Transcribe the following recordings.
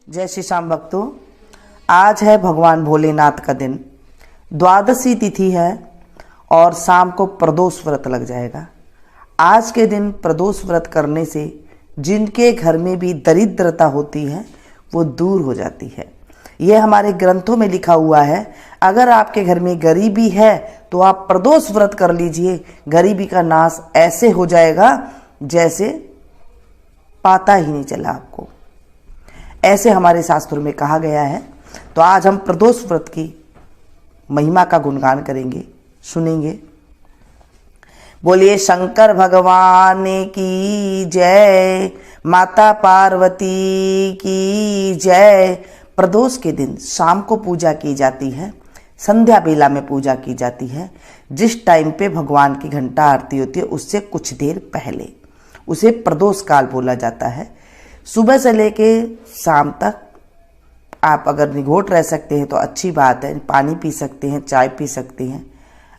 जय श्री श्याम भक्तों, आज है भगवान भोलेनाथ का दिन। द्वादशी तिथि है और शाम को प्रदोष व्रत लग जाएगा। आज के दिन प्रदोष व्रत करने से जिनके घर में भी दरिद्रता होती है वो दूर हो जाती है। यह हमारे ग्रंथों में लिखा हुआ है। अगर आपके घर में गरीबी है तो आप प्रदोष व्रत कर लीजिए, गरीबी का नाश ऐसे हो जाएगा जैसे पता ही नहीं चला आपको। ऐसे हमारे शास्त्रों में कहा गया है। तो आज हम प्रदोष व्रत की महिमा का गुणगान करेंगे, सुनेंगे। बोलिए शंकर भगवान की जय, माता पार्वती की जय। प्रदोष के दिन शाम को पूजा की जाती है, संध्या बेला में पूजा की जाती है। जिस टाइम पे भगवान की घंटा आरती होती है उससे कुछ देर पहले उसे प्रदोष काल बोला जाता है। सुबह से लेके शाम तक आप अगर निगोट रह सकते हैं तो अच्छी बात है, पानी पी सकते हैं, चाय पी सकते हैं।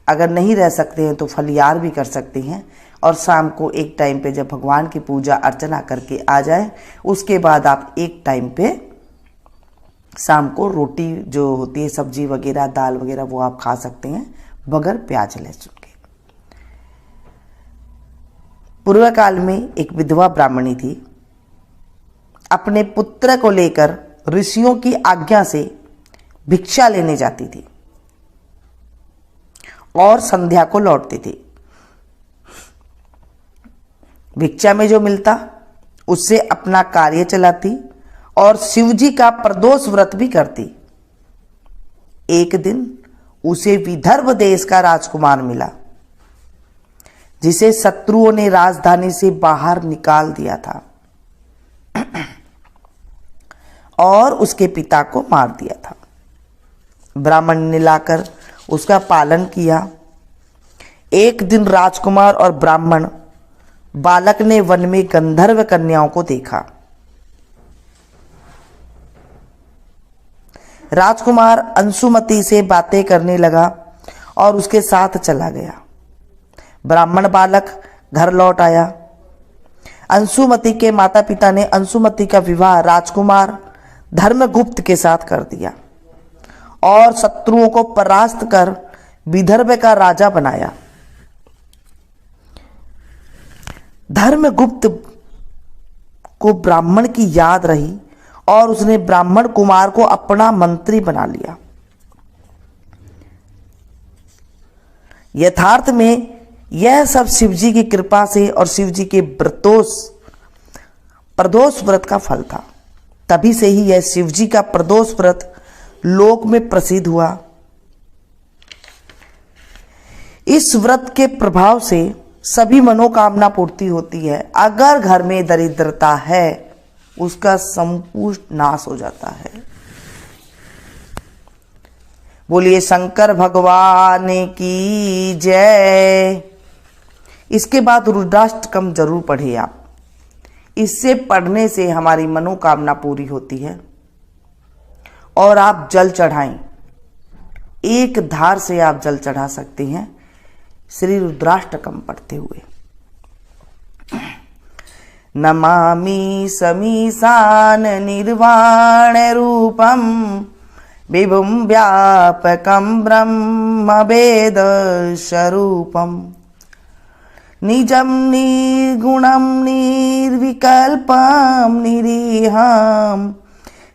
अगर नहीं रह सकते हैं तो फलियार भी कर सकते हैं। और शाम को एक टाइम पे जब भगवान की पूजा अर्चना करके आ जाए उसके बाद आप एक टाइम पे शाम को रोटी जो होती है, सब्जी वगैरह, दाल वगैरह, वो आप खा सकते हैं बगैर प्याज लहसुन के। पूर्व काल में एक विधवा ब्राह्मणी थी। अपने पुत्र को लेकर ऋषियों की आज्ञा से भिक्षा लेने जाती थी और संध्या को लौटती थी। भिक्षा में जो मिलता उससे अपना कार्य चलाती और शिवजी का प्रदोष व्रत भी करती। एक दिन उसे विदर्भ देश का राजकुमार मिला जिसे शत्रुओं ने राजधानी से बाहर निकाल दिया था और उसके पिता को मार दिया था। ब्राह्मण ने लाकर उसका पालन किया। एक दिन राजकुमार और ब्राह्मण बालक ने वन में गंधर्व कन्याओं को देखा। राजकुमार अंशुमति से बातें करने लगा और उसके साथ चला गया। ब्राह्मण बालक घर लौट आया। अंशुमति के माता पिता ने अंशुमति का विवाह राजकुमार धर्मगुप्त के साथ कर दिया और शत्रुओं को परास्त कर विदर्भ का राजा बनाया। धर्मगुप्त को ब्राह्मण की याद रही और उसने ब्राह्मण कुमार को अपना मंत्री बना लिया। यथार्थ में यह सब शिवजी की कृपा से और शिवजी के प्रदोष व्रत का फल था। तभी से ही यह शिवजी का प्रदोष व्रत लोक में प्रसिद्ध हुआ। इस व्रत के प्रभाव से सभी मनोकामना पूर्ति होती है। अगर घर में दरिद्रता है उसका संपूर्ण नाश हो जाता है। बोलिए शंकर भगवान की जय। इसके बाद रुद्राष्टकम जरूर पढ़िए आप। इससे पढ़ने से हमारी मनोकामना पूरी होती है। और आप जल चढ़ाएं, एक धार से आप जल चढ़ा सकते हैं श्री रुद्राष्टकम पढ़ते हुए। नमामि समीशान निर्वाण रूपम विभुं व्यापकं ब्रह्म वेद स्वरूपम निजं निर्गुणं निर्विकल्पं निरीहं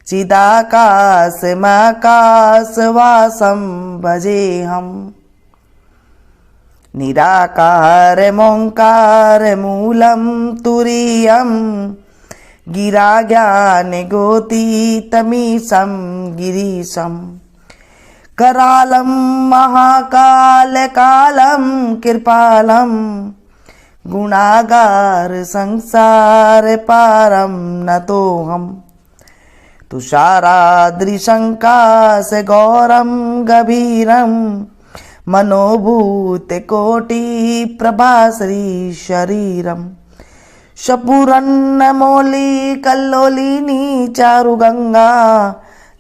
चिदाकाशमाकाशवासं भजेऽहम् निराकारमोङ्कारमूलं तुरीयं गिराज्ञानगोतीतमीशं गिरीशं करालं महाकालकालं कृपालं गुणागार संसार पारम नतोऽहम् तुषाराद्रिशङ्काश गौरं गभीरं मनोभूत कोटि प्रभाश्री शरीरम शपुरन्नमौली कल्लोलिनी चारुगंगा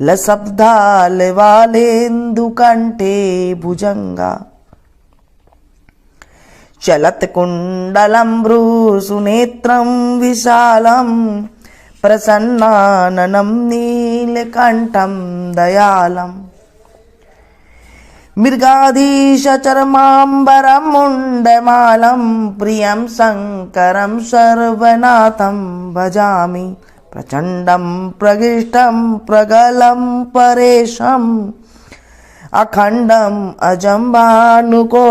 लसब्दाल वालेन्दुकंठे भुजंगा चलत कुंडलम भ्रूसुनेत्रम विशालम प्रसन्नाननं नीलकण्ठं दयालम् मृगाधीशचर्माम्बरं मुण्डमालं प्रियं शङ्करं सर्वनाथं भजामि प्रचण्डं प्रगिष्टं प्रगलं परेशम् अखण्डम् अजं भानुकोटिप्रकाशम्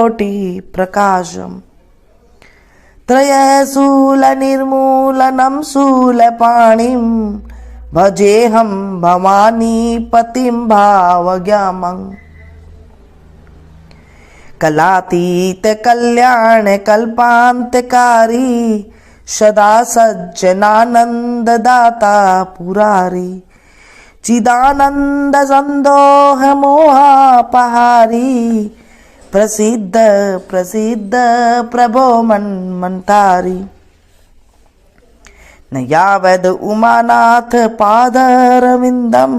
त्रयशूलनिर्मूलनं शूलपाणिं भजेऽहं भवानीपतिं भावग्रामम् कलातीत कल्याण कल्पान्तकारी सदा सज्जनानन्ददाता पुरारी चिदानंद संदोह मोहापहारी प्रसिद्ध प्रसिद्ध प्रभो मन्मन्तारी न यावद उमानाथ पादरविन्दं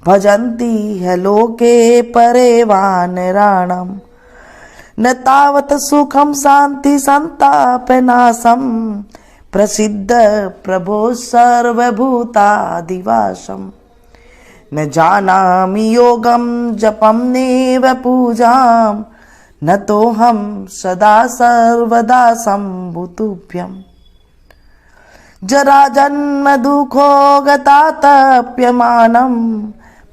भजन्ति है लोके परे वानराणाम् न तावत सुखम शांति संतापनाशम प्रसिद्ध प्रभो सर्वभूतादिवासम न जानामि योगम जपम नेव पूजाम न तो हम सदा सर्वदा संभुतुभ्यम जरा जन्म दुखो गतातप्यमानम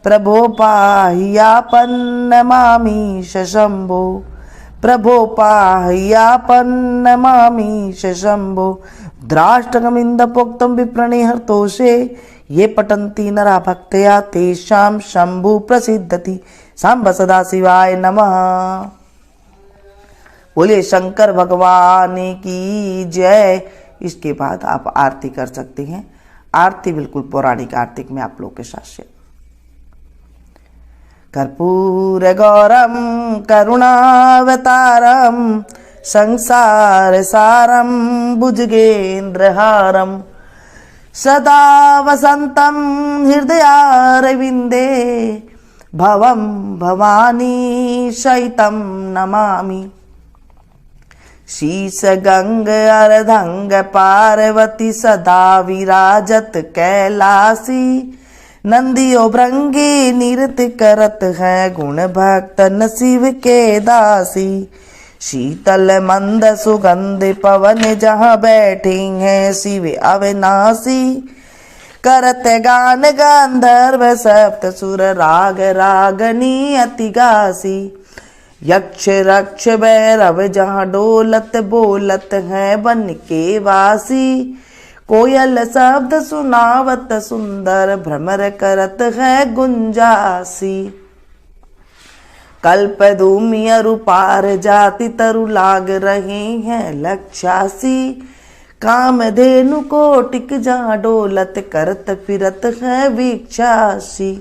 प्रभो पाह्यापन्नमामि शम्भो प्रभो पाह्यापन्नमामि शम्भो द्राष्टकमिन्दपोक्तं विप्रणिहर्तोषे ये पठन्ति नरा भक्त्या तेषां शम्भु प्रसिद्धति सांब सदा शिवाय नमः। बोलिए शंकर भगवान की जय। इसके बाद आप आरती कर सकते हैं। आरती बिल्कुल पौराणिक आरती में आप लोग के साथ शेयर। कर्पूर गौरम करुणावतारम संसार सारम भुजगेन्द्रहारम सदा वसंतम हृदयारविंदे भवम भवानी शयितं नमामि शीश गंग अर्धंग पार्वती सदा विराजत कैलासी नंदियो भृंगी नृत्य करत है गुण भक्तन शिव के दासी शीतल मंद सुगंध पवन जहाँ बैठी हैं शिव अविनाशी करत गान गंधर्व सप्त सुर राग रागनी अति गासी यक्ष रक्ष भैरव जहाँ डोलत बोलत है बन के वासी कोयल शब्द सुनावत सुंदर भ्रमर करत है गुंजासी कल्प धूमि अरुपार जाति तरु लाग रहे हैं लक्षासी कामधेनु कोटिक जहाँ डोलत करत फिरत है वीक्षासी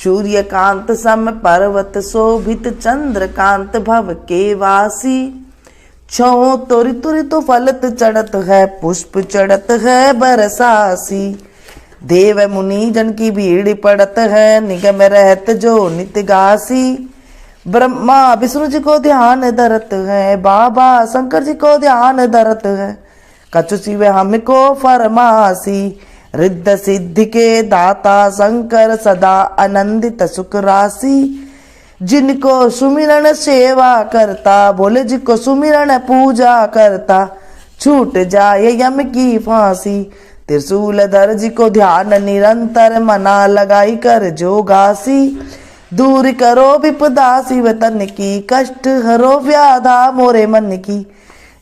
सूर्यकांत सम पर्वत शोभित चंद्रकांत भव के वासी छो तुरि तुरि तो फलत चढ़त है पुष्प चढ़त है बरसासी देव मुनि जन की भीड़ पड़त है निगम रहत जो नित्य गासी ब्रह्मा विष्णु जी को ध्यान धरत है बाबा शंकर जी को ध्यान धरत है कछु शिव हमको फरमासी रिद्ध सिद्धि के दाता शंकर सदा आनंदित सुख राशि जिनको सुमिरन सेवा करता बोले जिनको सुमिरन पूजा करता छूट जाए यम की फांसी त्रिशूल धर जी को ध्यान निरंतर मना लगाई कर जोगासी दूर करो विपदा शिव तन की कष्ट हरो व्याधा मोरे मन की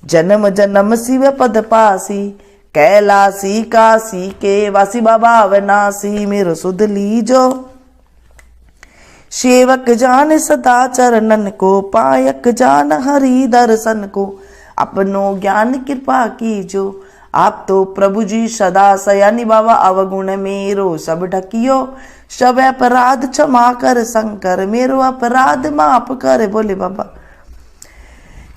जन्म जन्म शिव पद पासी कैलासी काशी के वासी बाबा अविनाशी मेरो सुध लीजो सेवक जान सदा चरणन को पायक जान हरि दर्शन को अपनो ज्ञान कृपा कीजो आप तो प्रभु जी सदा सयानी बाबा अवगुण मेरो सब ढकियो सब अपराध क्षमा कर शंकर मेरो अपराध माफ कर बोले बाबा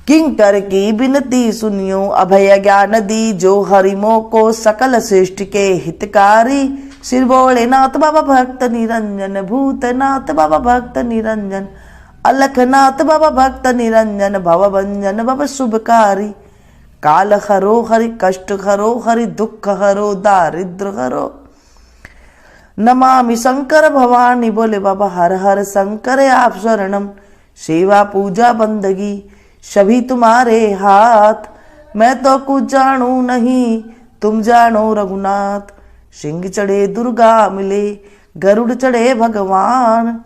किंकर की बिनती सुनियो अभय ज्ञान दी जो हरिमो को सकल सृष्टि के हितकारी श्री भोलेनाथ बाबा भक्त निरंजन भूतनाथ बाबा भक्त निरंजन अलखनाथ बाबा भक्त निरंजन भवभंजन बाबा शुभकारी काल हरो हरि कष्ट हरो हरि दुख हरो दारिद्र हरो। नमामि शंकर भवानी, बोले बाबा हर हर शंकर आप शरणम। सेवा पूजा बंदगी सभी तुम्हारे हाथ, मैं तो कुछ जानू नहीं तुम जानो रघुनाथ। सिंह चढ़े दुर्गा मिले, गरुड़ चढ़े भगवान,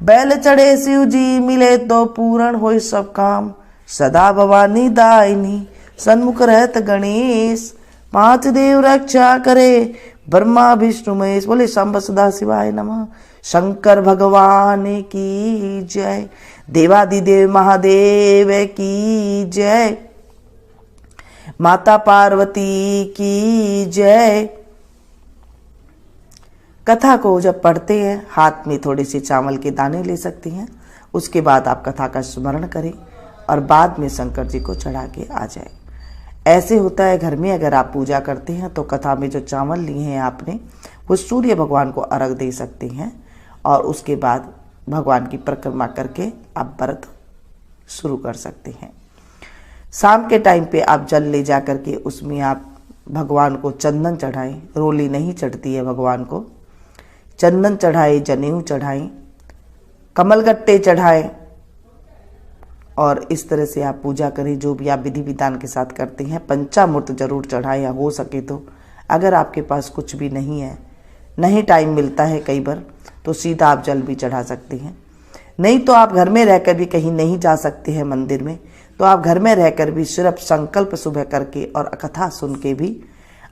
बैल चढ़े शिव जी मिले तो पूर्ण होए सब काम। सदा भवानी दायनी सन्मुख रहत गणेश, पांच देव रक्षा करे ब्रह्मा विष्णु महेश। बोले शंभ सदा शिवाय नमः। शंकर भगवान की जय, देवादिदेव महादेव की जय, माता पार्वती की जय। कथा को जब पढ़ते हैं हाथ में थोड़े से चावल के दाने ले सकती हैं, उसके बाद आप कथा का स्मरण करें और बाद में शंकर जी को चढ़ा के आ जाए। ऐसे होता है घर में अगर आप पूजा करते हैं तो कथा में जो चावल लिए हैं आपने वो सूर्य भगवान को अर्घ दे सकते हैं और उसके बाद भगवान की परिक्रमा करके आप व्रत शुरू कर सकते हैं। शाम के टाइम पे आप जल ले जा करके उसमें आप भगवान को चंदन चढ़ाएं, रोली नहीं चढ़ती है भगवान को, चंदन चढ़ाएं, जनेऊ चढ़ाएं, कमलगट्टे चढ़ाएं और इस तरह से आप पूजा करें। जो भी आप विधि विधान के साथ करते हैं पंचामृत जरूर चढ़ाएं, या हो सके तो अगर आपके पास कुछ भी नहीं है, नहीं टाइम मिलता है कई बार, तो सीधा आप जल भी चढ़ा सकते हैं। नहीं तो आप घर में रहकर भी कहीं नहीं जा सकते हैं मंदिर में, तो आप घर में रहकर भी सिर्फ संकल्प सुबह करके और कथा सुन के भी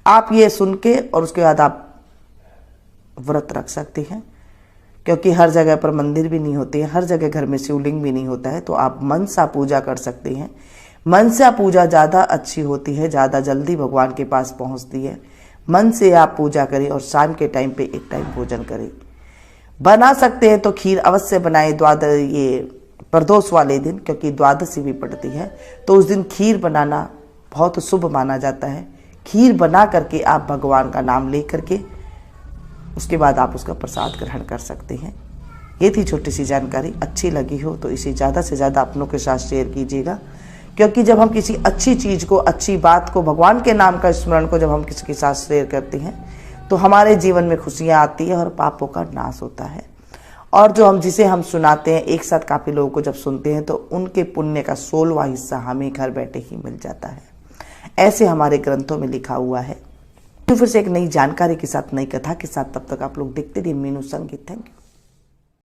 आप ये सुन के और उसके बाद आप व्रत रख सकते हैं। क्योंकि हर जगह पर मंदिर भी नहीं होते हैं, हर जगह घर में शिवलिंग भी नहीं होता है, तो आप मनसा पूजा कर सकते हैं। मनसा पूजा ज़्यादा अच्छी होती है, ज़्यादा जल्दी भगवान के पास पहुंचती है। मन से आप पूजा करें और शाम के टाइम पे एक टाइम भोजन करें। बना सकते हैं तो खीर अवश्य बनाएं ये प्रदोष वाले दिन, क्योंकि द्वादशी भी पड़ती है, तो उस दिन खीर बनाना बहुत शुभ माना जाता है। खीर बना करके आप भगवान का नाम ले करके उसके बाद आप उसका प्रसाद ग्रहण कर सकते हैं। ये थी छोटी सी जानकारी। अच्छी लगी हो तो इसे ज़्यादा से ज़्यादा अपनों के साथ शेयर कीजिएगा, क्योंकि जब हम किसी अच्छी चीज़ को, अच्छी बात को, भगवान के नाम का स्मरण को जब हम किसी के साथ शेयर करते हैं तो हमारे जीवन में खुशियाँ आती है और पापों का नाश होता है। और जो हम जिसे हम सुनाते हैं एक साथ काफ़ी लोगों को जब सुनते हैं तो उनके पुण्य का 16वां हिस्सा हमें घर बैठे ही मिल जाता है। ऐसे हमारे ग्रंथों में लिखा हुआ है। तो फिर से एक नई जानकारी के साथ, नई कथा के साथ, तब तक आप लोग देखते रहिए मीनू संगीत। Thank you.